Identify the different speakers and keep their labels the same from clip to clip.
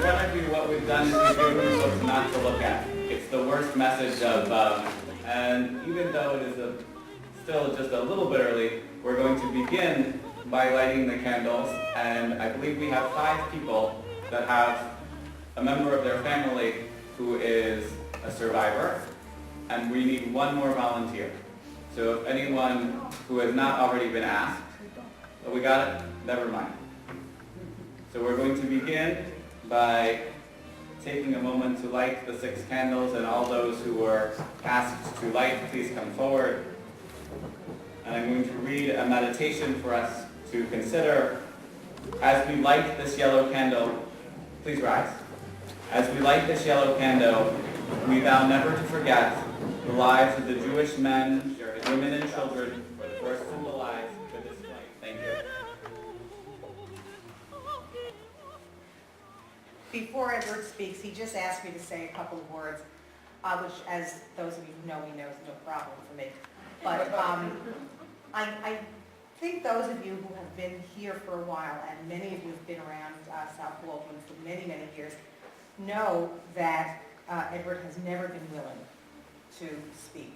Speaker 1: front of you, what we've done is we've given you books not to look at. It's the worst message of, and even though it is still just a little bit early, we're going to begin by lighting the candles, and I believe we have 5 people that have a member of their family who is a survivor, and we need 1 more volunteer. So if anyone who has not already been asked, oh, we got it? Never mind. So we're going to begin by taking a moment to light the 6 candles, and all those who were asked to light, please come forward. And I'm going to read a meditation for us to consider. As we light this yellow candle, please rise. As we light this yellow candle, we vow never to forget the lives of the Jewish men, women, and children for the first symbolized for this light. Thank you.
Speaker 2: Before Edward speaks, he just asked me to say a couple of words, which, as those of you who know me know, is no problem for me. But I think those of you who have been here for a while, and many of you have been around South Volkman for many, many years, know that Edward has never been willing to speak.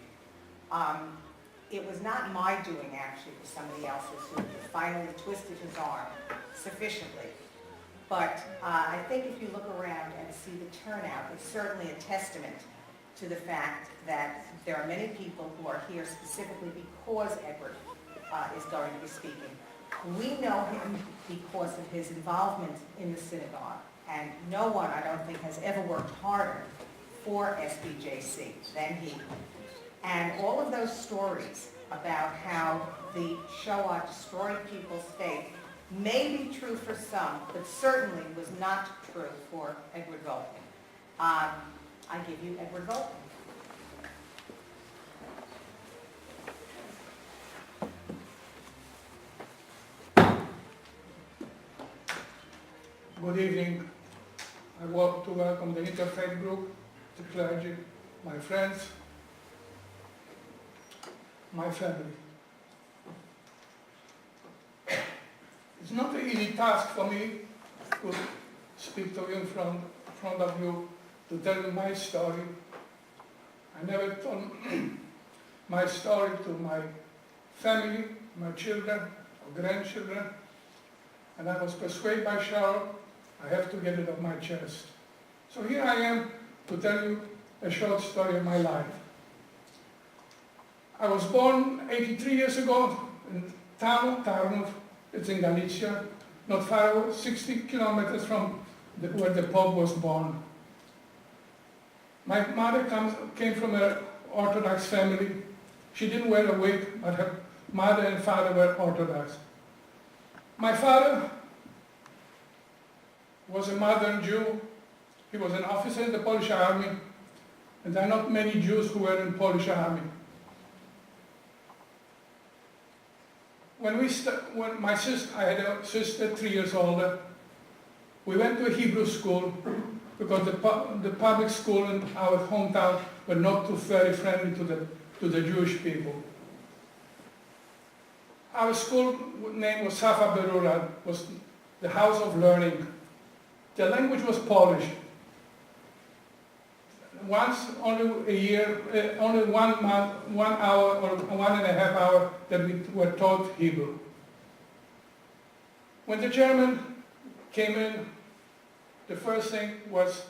Speaker 2: It was not my doing, actually, it was somebody else's who finally twisted his arm sufficiently. But I think if you look around and see the turnout, it's certainly a testament to the fact that there are many people who are here specifically because Edward is going to be speaking. We know him because of his involvement in the synagogue, and no one, I don't think, has ever worked harder for SBJC than he. And all of those stories about how the Shoah destroyed people's faith may be true for some, but certainly was not true for Edward Volkman. I give you Edward Volkman.
Speaker 3: Good evening. I want to welcome the interfaith group, the clergy, my friends, my family. It's not an easy task for me to speak to you in front of you, to tell you my story. I never told my story to my family, my children, or grandchildren, and I was persuaded by Cheryl I have to get it off my chest. So here I am to tell you a short story of my life. I was born 83 years ago in town of Tarnów. It's in Galicia, not far away, 60 kilometers from where the Pope was born. My mother came from an Orthodox family. She didn't wear a wig, but her mother and father were Orthodox. My father was a modern Jew. He was an officer in the Polish army, and there are not many Jews who were in the Polish army. When my sister, I had a sister 3 years older, we went to a Hebrew school because the public school in our hometown were not too very friendly to the Jewish people. Our school name was Safa Berura, was the House of Learning. The language was Polish. Once, only a year, only 1 month, 1 hour or 1.5 hours that we were taught Hebrew. When the German came in, the first thing was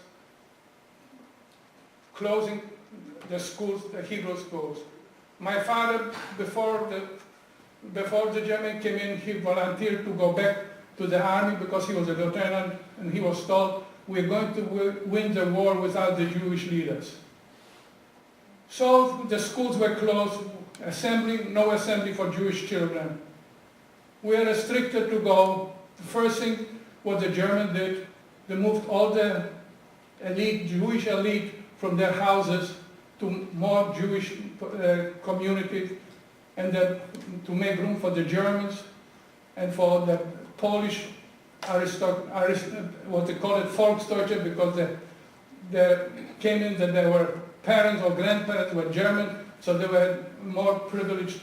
Speaker 3: closing the schools, the Hebrew schools. My father, before the German came in, he volunteered to go back to the army because he was a lieutenant, and he was told, we're going to win the war without the Jewish leaders. So the schools were closed, no assembly for Jewish children. We are restricted to go. The first thing what the Germans did, they moved all the elite, Jewish elite from their houses to more Jewish communities, and to make room for the Germans and for the Polish what they call it Volksdeutsche, because they came in that they were parents or grandparents were German, so they were more privileged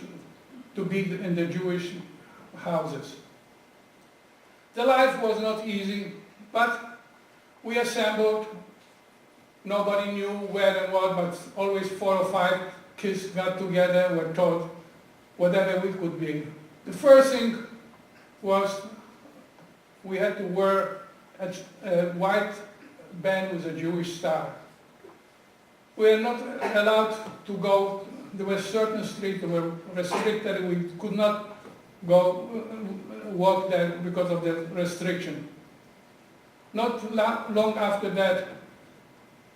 Speaker 3: to be in the Jewish houses. The life was not easy, but We assembled, nobody knew where and what, but always 4 or 5 kids got together, were taught whatever we could be. The first thing was we had to wear a white band with a Jewish star. We were not allowed to go, there were certain streets that were restricted, we could not go walk there because of the restriction. Not long after that,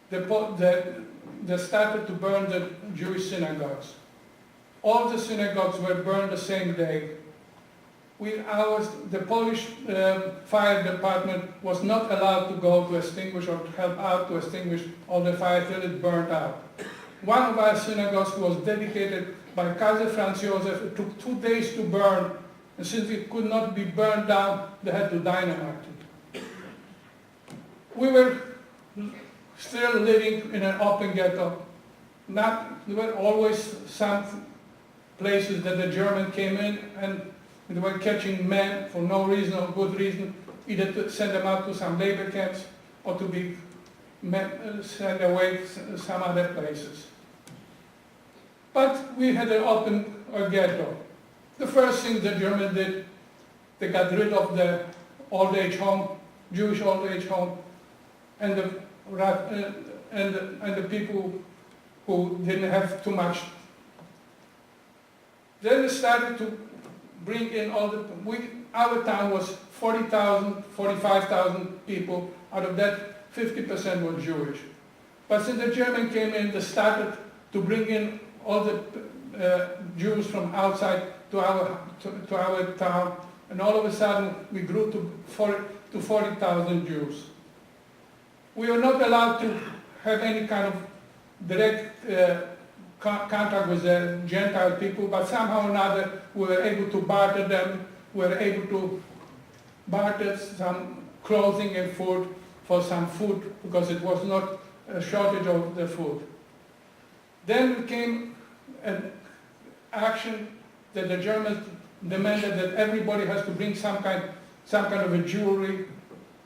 Speaker 3: they started to burn the Jewish synagogues. All the synagogues were burned the same day. The Polish fire department was not allowed to go to extinguish or to help out to extinguish all the fire till it burned out. One of our synagogues was dedicated by Kaiser Franz Josef. It took 2 days to burn, and since it could not be burned down, they had to dynamite it. We were still living in an open ghetto. There were always some places that the Germans came in and they were catching men for no reason or good reason, either to send them out to some labor camps or to be sent away to some other places. But we had an open ghetto. The first thing the Germans did, they got rid of the old age home, Jewish old age home, and the people who didn't have too much. Then they started to bring in our town was 40,000, 45,000 people. Out of that, 50% were Jewish. But since the Germans came in, they started to bring in all the Jews from outside to our town, and all of a sudden we grew to 40,000 Jews. We were not allowed to have any kind of direct contact with the Gentile people, but somehow or another we were able to barter them, we were able to barter some clothing and food for some food, because it was not a shortage of the food. Then came an action that the Germans demanded that everybody has to bring some kind of a jewelry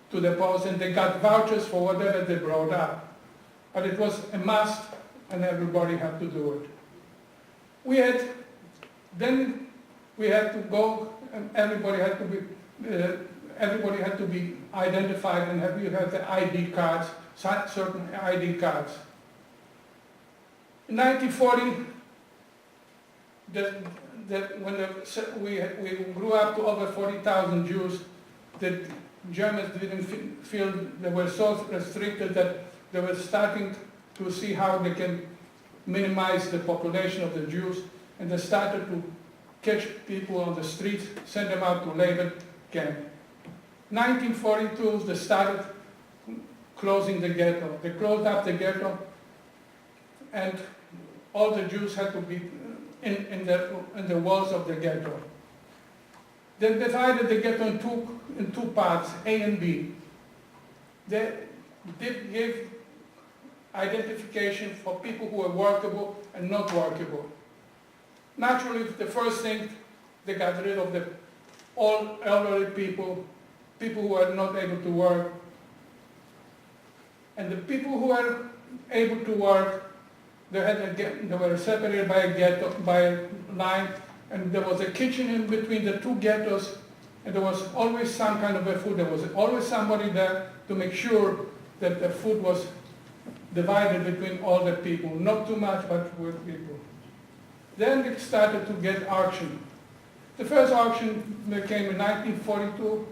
Speaker 3: to the post, and they got vouchers for whatever they brought up. But it was a must, and everybody had to do it. Then we had to go, and everybody had to be identified, and you have the ID cards, certain ID cards. In 1940, we grew up to over 40,000 Jews. The Germans didn't feel they were so restricted that they were starting to see how they can minimize the population of the Jews, and they started to catch people on the streets, send them out to labor camp. 1942, they started closing the ghetto. They closed up the ghetto, and all the Jews had to be in the walls of the ghetto. They divided the ghetto in two parts, A and B. They gave identification for people who were workable and not workable. Naturally, the first thing, they got rid of all elderly people who were not able to work. And the people who were able to work, they were separated by a ghetto, by a line, and there was a kitchen in between the two ghettos, and there was always some kind of a food. There was always somebody there to make sure that the food was divided between all the people, not too much, but with people. Then it started to get auction. The first auction came in 1942,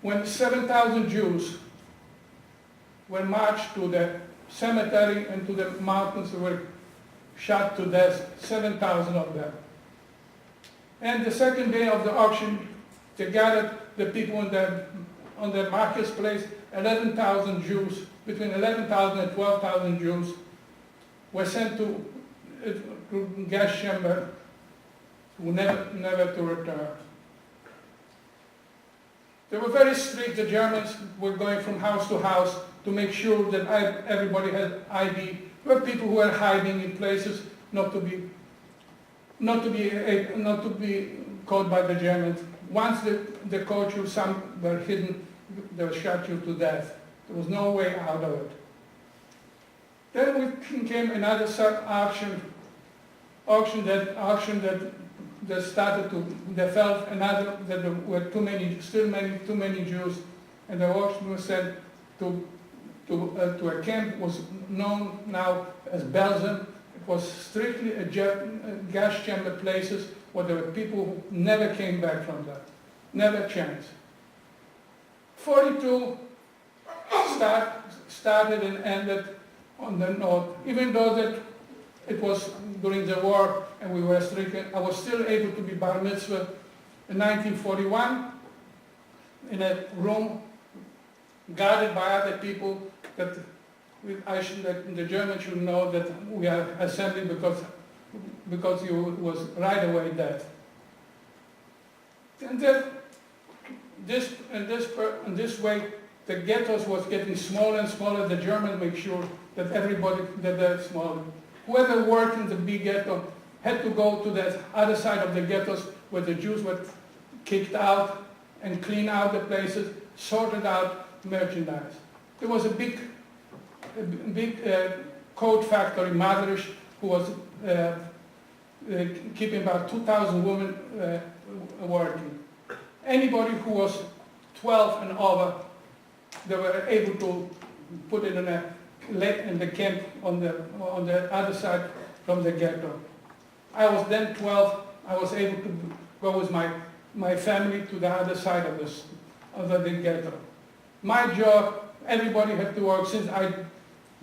Speaker 3: when 7,000 Jews were marched to the cemetery and to the mountains. They were shot to death, 7,000 of them. And the second day of the auction, they gathered the people on the marketplace, 11,000 Jews, between 11,000 and 12,000 Jews were sent to gas chamber, never to return. They were very strict. The Germans were going from house to house to make sure that everybody had ID. There were people who were hiding in places not to be caught by the Germans. Once they caught you, some were hidden, they shot you to death. There was no way out of it. Then came another auction that started to, they felt another, that there were too many Jews, and the auction was sent to a camp was known now as Belgium. It was strictly a gas chamber places where there were people who never came back from that, never chance. 42 started and ended on the north, even though that it was during the war and we were stricken. I was still able to be bar mitzvah in 1941 in a room guarded by other people that the Germans should know that we are assembling because he was right away dead. And then in this way, the ghettos was getting smaller and smaller. The Germans make sure that everybody, that they're smaller. Whoever worked in the big ghetto had to go to the other side of the ghettos where the Jews were kicked out and clean out the places, sorted out merchandise. There was a big coat factory, Madrisch, who was keeping about 2,000 women working. Anybody who was 12 and over, they were able to put it in the camp on the other side from the ghetto. I was then 12. I was able to go with my family to the other side of the ghetto. My job, everybody had to work. Since I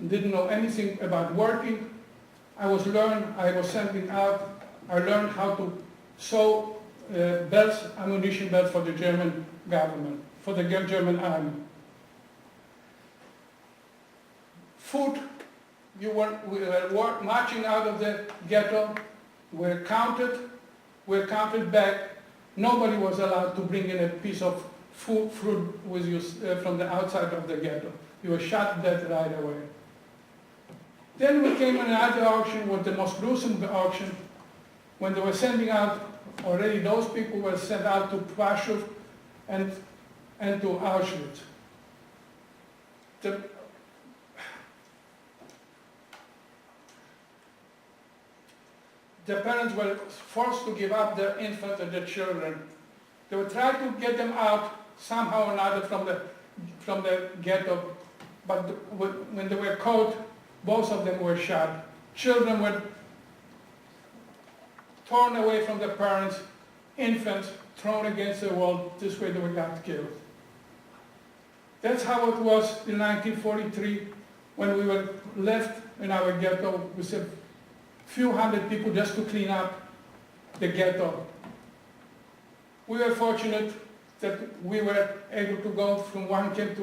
Speaker 3: didn't know anything about working, I was sending out. I learned how to sew belts, ammunition belts for the German government, for the German army. Food, we were marching out of the ghetto, we're counted back. Nobody was allowed to bring in a piece of fruit with you from the outside of the ghetto. You were shot dead right away. Then we came another auction, was the most gruesome auction, when they were sending out, already those people were sent out to Pashov and to Auschwitz. The parents were forced to give up their infants and their children. They would try to get them out somehow or another from the ghetto, but when they were caught, both of them were shot. Children were torn away from their parents, infants thrown against the wall. This way they got killed. That's how it was in 1943 when we were left in our ghetto with a few hundred people just to clean up the ghetto. We were fortunate that we were able to go from one camp to